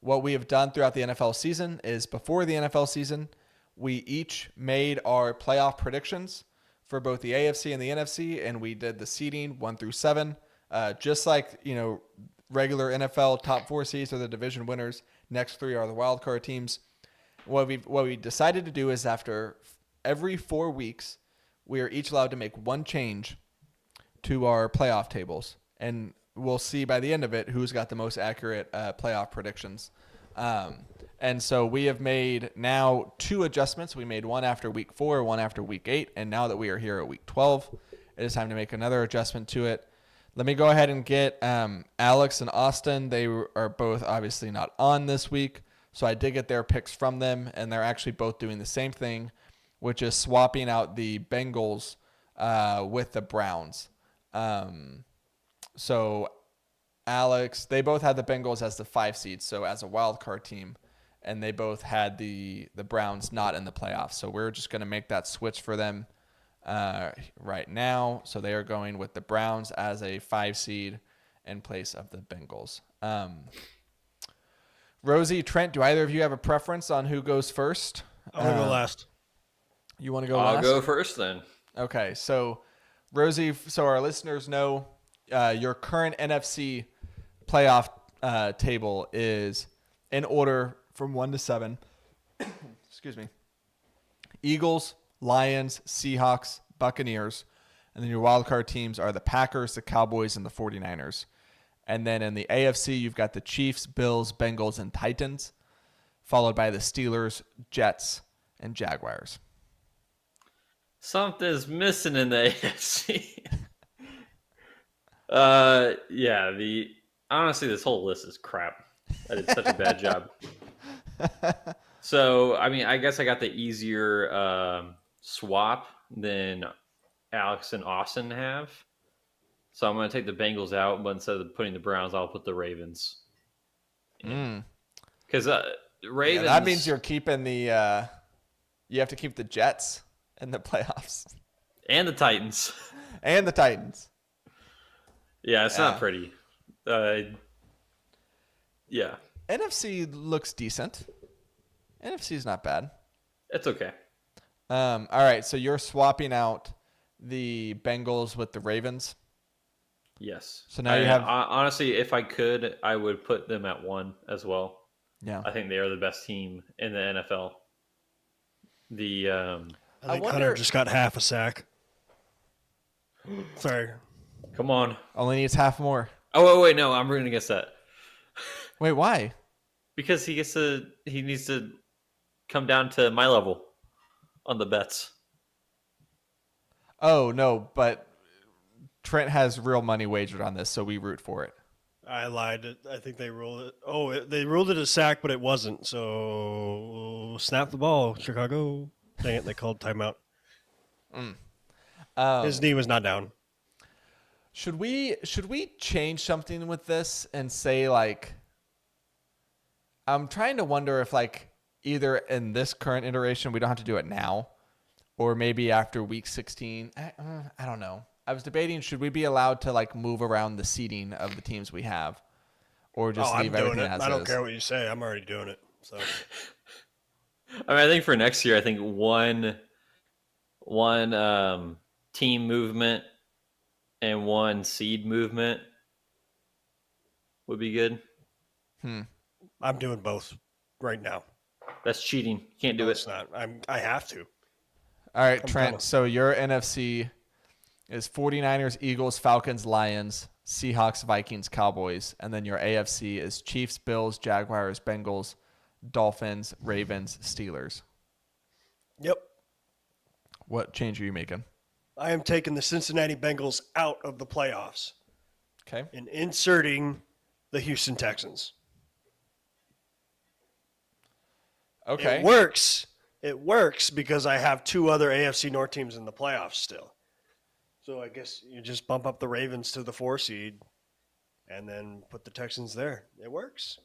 what we have done throughout the NFL season is before the NFL season, we each made our playoff predictions for both the AFC and the NFC, and we did the seeding 1 through 7. Just like, regular NFL top 4 seeds are the division winners. Next 3 are the wild card teams. What we decided to do is after every 4 weeks, we are each allowed to make one change to our playoff tables, and we'll see by the end of it who's got the most accurate playoff predictions. And so we have made now 2 adjustments. We made one after week 4, one after week 8, and now that we are here at week 12, it is time to make another adjustment to it. Let me go ahead and get Alex and Austin. They are both obviously not on this week, so I did get their picks from them, and they're actually both doing the same thing, which is swapping out the Bengals with the Browns. So Alex, they both had the Bengals as the 5 seed, so as a wild card team, and they both had the Browns not in the playoffs. So we're just going to make that switch for them right now. So they are going with the Browns as a 5 seed in place of the Bengals. Rosie, Trent, do either of you have a preference on who goes first? I want to go last. You want to go last? I'll go first then. Okay, so Rosie, so our listeners know your current NFC playoff table is in order from 1 to 7. Excuse me. Eagles, Lions, Seahawks, Buccaneers, and then your wild card teams are the Packers, the Cowboys, and the 49ers. And then in the AFC, you've got the Chiefs, Bills, Bengals, and Titans, followed by the Steelers, Jets, and Jaguars. Something's missing in the AFC. Honestly, this whole list is crap. I did such a bad job. So, I mean, I guess I got the easier swap than Alex and Austin have. So I'm going to take the Bengals out, but instead of putting the Browns, I'll put the Ravens in. Because Yeah, Ravens... that means you're keeping the you have to keep the Jets in the playoffs. And the Titans. And the Titans. Yeah, it's not pretty. Yeah. NFC looks decent. NFC is not bad. It's okay. All right, so you're swapping out the Bengals with the Ravens. Yes. So now you have... Honestly, if I could, I would put them at 1 as well. Yeah. I think they are the best team in the NFL. I think Hunter just got half a sack. Sorry. Come on. Only needs half more. Oh, wait, no, I'm rooting against that. Wait, why? Because he needs to come down to my level on the bets. Oh, no, but Trent has real money wagered on this, so we root for it. I lied. I think they ruled it. Oh, they ruled it a sack, but it wasn't. So snap the ball, Chicago. Dang it, they called timeout. His knee was not down. Should we change something with this and say, like, I'm trying to wonder if, like, either in this current iteration we don't have to do it now, or maybe after week 16. I don't know. I was debating, should we be allowed to, like, move around the seeding of the teams we have, or just leave everything as is? I don't care what you say. I'm already doing it. So, I mean, I think for next year, I think one team movement and one seed movement would be good. I'm doing both right now. That's cheating. You can't do it. It's not. I have to. All right, Trent. So your NFC is 49ers, Eagles, Falcons, Lions, Seahawks, Vikings, Cowboys. And then your AFC is Chiefs, Bills, Jaguars, Bengals, Dolphins, Ravens, Steelers. Yep. What change are you making? I am taking the Cincinnati Bengals out of the playoffs. Okay. And inserting the Houston Texans. Okay. It works. It works because I have 2 other AFC North teams in the playoffs still. So I guess you just bump up the Ravens to the 4 seed and then put the Texans there. It works.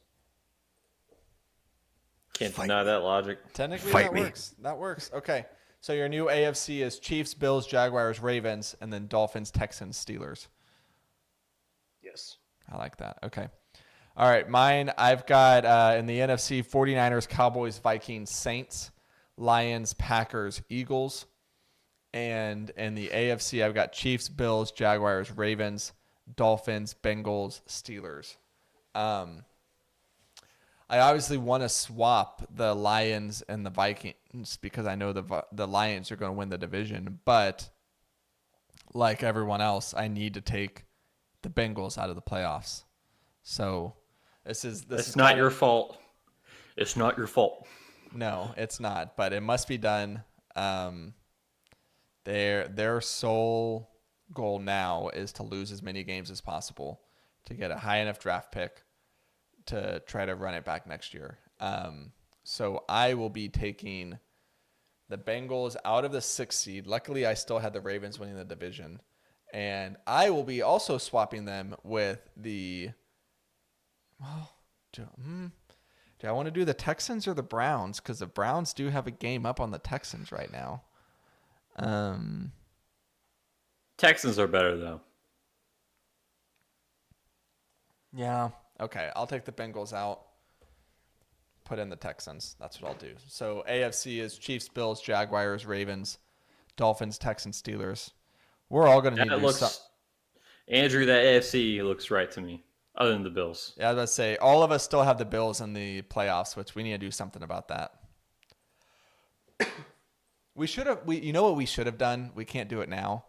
Can't deny that logic. Technically, Fight that me. works. That works. Okay. So your new AFC is Chiefs, Bills, Jaguars, Ravens, and then Dolphins, Texans, Steelers. Yes. I like that. Okay. All right. Mine, I've got in the NFC, 49ers, Cowboys, Vikings, Saints, Lions, Packers, Eagles. And in the AFC, I've got Chiefs, Bills, Jaguars, Ravens, Dolphins, Bengals, Steelers. I obviously want to swap the Lions and the Vikings because I know the Lions are going to win the division. But like everyone else, I need to take the Bengals out of the playoffs. So this is not your fault. It's not your fault. No, it's not. But it must be done. Their sole goal now is to lose as many games as possible to get a high enough draft pick to try to run it back next year. So I will be taking the Bengals out of the 6th seed. Luckily, I still had the Ravens winning the division. And I will be also swapping them with the... Well, do I want to do the Texans or the Browns? Because the Browns do have a game up on the Texans right now. Texans are better, though. Yeah. Okay, I'll take the Bengals out. Put in the Texans. That's what I'll do. So AFC is Chiefs, Bills, Jaguars, Ravens, Dolphins, Texans, Steelers. We're all going to need to do something. Andrew, that AFC looks right to me, other than the Bills. Yeah, I was about to say, all of us still have the Bills in the playoffs, which we need to do something about that. You know what we should have done? We can't do it now.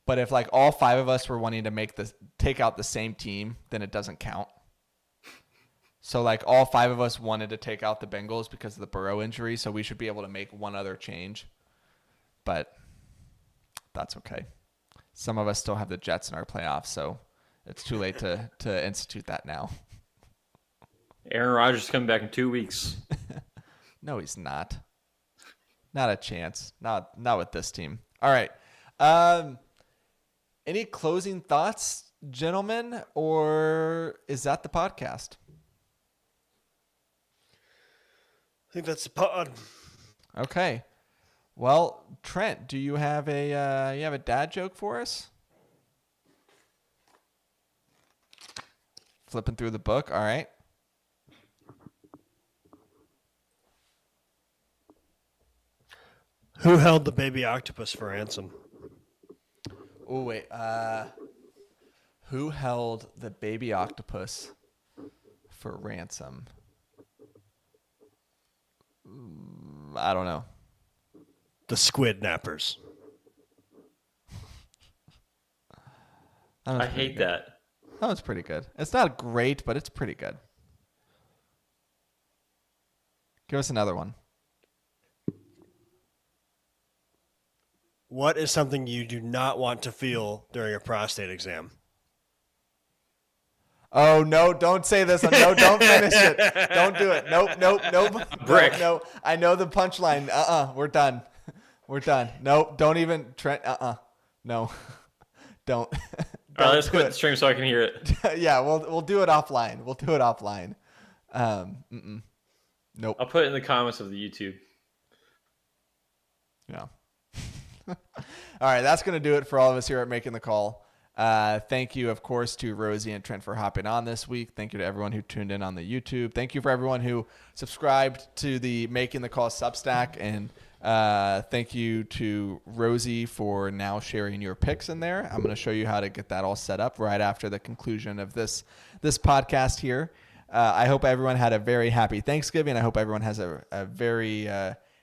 But if like all 5 of us were wanting to take out the same team, then it doesn't count. So like all 5 of us wanted to take out the Bengals because of the Burrow injury, so we should be able to make one other change. But that's okay. Some of us still have the Jets in our playoffs, so it's too late to institute that now. Aaron Rodgers is coming back in 2 weeks. No, he's not. Not a chance. Not with this team. All right. Any closing thoughts, gentlemen, or is that the podcast? I think that's the pod. Okay. Well, Trent, do you have a dad joke for us? Flipping through the book. All right. Who held the baby octopus for ransom? Oh wait. Who held the baby octopus for ransom? I don't know. The squid nappers. I hate that. That was pretty good. It's not great, but it's pretty good. Give us another one. What is something you do not want to feel during a prostate exam? Oh, no, don't say this one. No, don't finish it. Don't do it. Nope. Brick. No, I know the punchline. We're done. We're done. Nope, don't even. Trent, no. Don't. All right, let's quit the stream so I can hear it. Yeah, we'll do it offline. Nope. I'll put it in the comments of the YouTube. Yeah. All right, that's going to do it for all of us here at Making the Call. Thank you, of course, to Rosie and Trent for hopping on this week. Thank you to everyone who tuned in on the YouTube. Thank you for everyone who subscribed to the Making the Call Substack. And thank you to Rosie for now sharing your picks in there. I'm going to show you how to get that all set up right after the conclusion of this podcast here. I hope everyone had a very happy Thanksgiving. I hope everyone has a very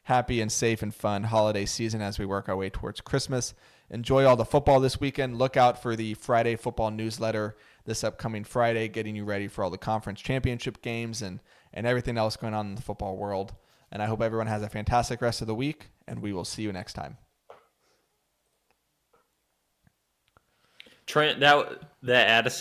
happy and safe and fun holiday season as we work our way towards Christmas. Enjoy all the football this weekend. Look out for the Friday football newsletter this upcoming Friday, getting you ready for all the conference championship games and everything else going on in the football world. And I hope everyone has a fantastic rest of the week, and we will see you next time. Trent, that Addison